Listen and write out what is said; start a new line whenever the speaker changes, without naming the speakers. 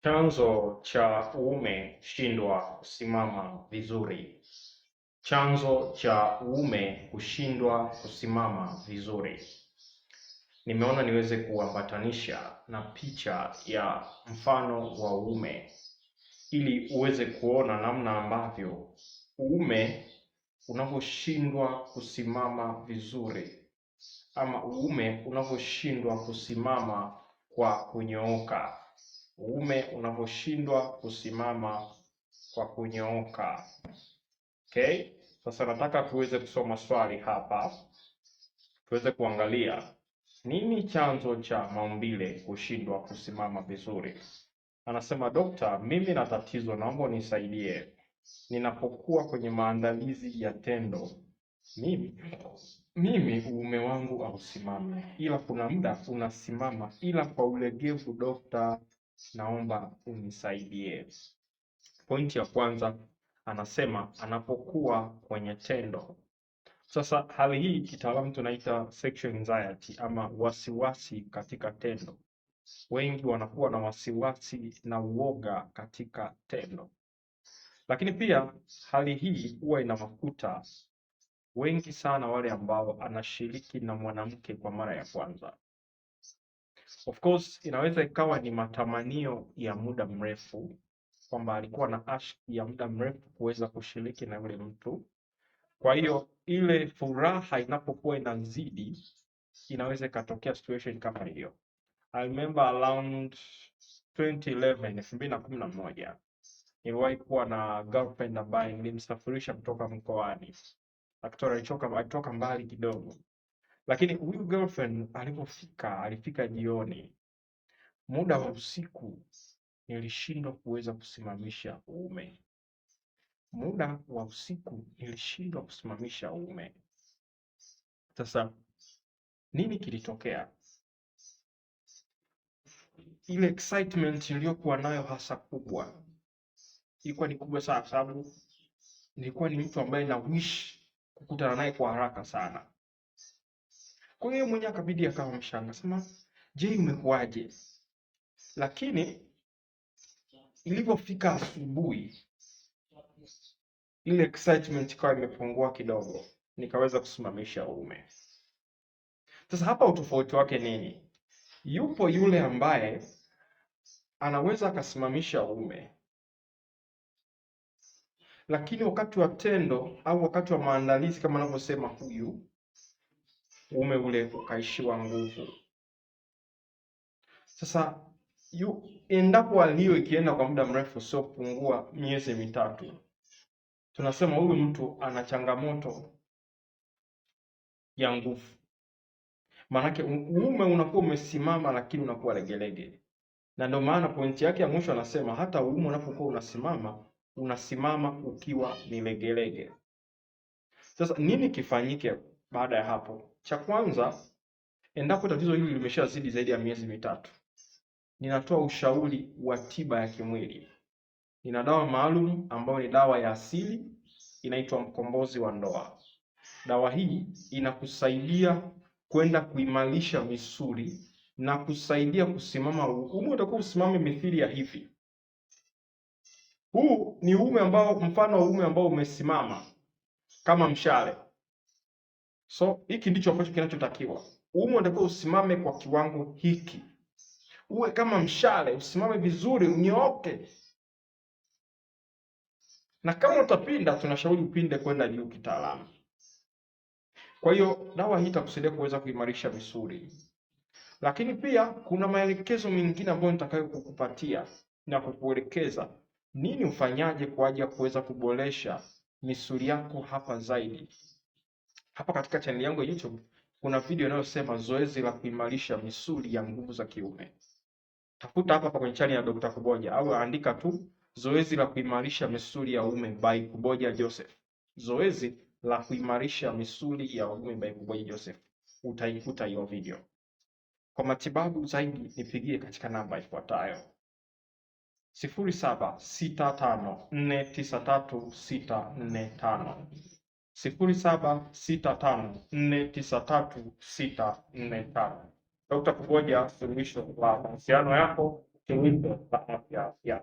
Chanzo cha uume kushindwa kusimama vizuri. Chanzo cha uume kushindwa kusimama vizuri. Nimeona niweze kuambatanisha na picha ya mfano wa uume ili uweze kuona namna ambavyo uume unavyoshindwa kusimama vizuri, ama uume unavyoshindwa kusimama kwa kunyooka. Uume unavyoshindwa kusimama kwa kunyooka. Okay? Sasa nataka tuweze kusoma swali hapa. Tuweze kuangalia nini chanzo cha maumbile kushindwa kusimama vizuri. Anasema, dokta, mimi na tatizo, naomba unisaidie. Ninapokuwa kwenye maandalizi ya tendo, mimi uume wangu hausimami, ila kuna muda unasimama, ila kwa ulegevu. Dokta, naomba unisaidie. Pointi ya kwanza anasema anapokuwa kwenye tendo. Sasa hali hii kitaalamu tunaita sexual anxiety, ama wasiwasi katika tendo. Wengi wanakuwa na wasiwasi na uoga katika tendo, lakini pia hali hii huwa inawakuta wengi sana wale ambao anashiriki na mwanamke kwa mara ya kwanza. Of course inaweza ikawa ni matamanio ya muda mrefu, kwamba alikuwa na ashki ya muda mrefu kuweza kushiriki na yule mtu. Kwa hiyo ile furaha inapokuwa inazidi, inaweza ikatokea situation kama hiyo. I remember around 2011 niliwahi kuwa na girlfriend ambaye nilimsafirisha kutoka mkoani. Alitoka mbali kidogo, lakini huyu girlfriend alifika jioni, muda wa usiku, nilishindwa kuweza kusimamisha uume. Muda wa usiku nilishindwa kusimamisha uume. Sasa nini kilitokea? Ile excitement niliyokuwa nayo hasa kubwa, ilikuwa ni kubwa sana, sababu nilikuwa ni mtu ambaye na wish kukutana naye kwa haraka sana. Kwa hiyo mwenyewe akabidi akawa mshanga, sema, je, umekuaje? Lakini ilipofika asubuhi, ile excitement ikawa imepungua kidogo, nikaweza kusimamisha uume. Sasa hapa utofauti wake nini? Yupo yule ambaye anaweza akasimamisha uume, lakini wakati wa tendo au wakati wa maandalizi, kama anavyosema huyu, uume ule ukaishiwa nguvu. Sasa endapo alio ikienda kwa muda mrefu, sio kupungua miezi mitatu, tunasema huyu mtu ana changamoto ya nguvu. Maanake uume unakuwa umesimama, lakini unakuwa legelege. Na ndio maana pointi yake ya mwisho anasema hata uume unapokuwa unasimama ukiwa ni legelege. Sasa nini kifanyike baada ya hapo? Cha kwanza, endapo tatizo hili limeshazidi zaidi ya miezi mitatu, ninatoa ushauri wa tiba ya kimwili. Nina dawa maalum ambayo ni dawa ya asili, inaitwa mkombozi wa ndoa. Dawa hii inakusaidia kwenda kuimarisha misuli na kusaidia kusimama. Uume utakuwa usimame mithili ya hivi. Huu ni uume ambao, mfano wa uume ambao umesimama kama mshale. So hiki ndicho ambacho kinachotakiwa. Uume unatakiwa usimame kwa kiwango hiki, uwe kama mshale, usimame vizuri, unyooke. Na kama utapinda, tunashauri upinde kwenda juu kitaalamu. Kwa hiyo dawa hii itakusaidia kuweza kuimarisha misuli. Lakini pia kuna maelekezo mengine ambayo nitakayo kukupatia na kukuelekeza nini ufanyaje kwa ajili ya kuweza kuboresha misuli yako hapa zaidi. Hapa katika channel yangu ya YouTube kuna video inayosema zoezi la kuimarisha misuli ya nguvu za kiume. Tafuta hapa kwenye channel ya Dr. Kuboja au andika tu zoezi la kuimarisha misuli ya uume by Kuboja Joseph. Zoezi la kuimarisha misuli ya uume by Kuboja Joseph. Utaikuta hiyo video. Kwa matibabu zaidi nipigie katika namba ifuatayo: 0765493645, 0765493645. Dr. Kuboja, suluhisho la mahusiano yako shirika la afya ya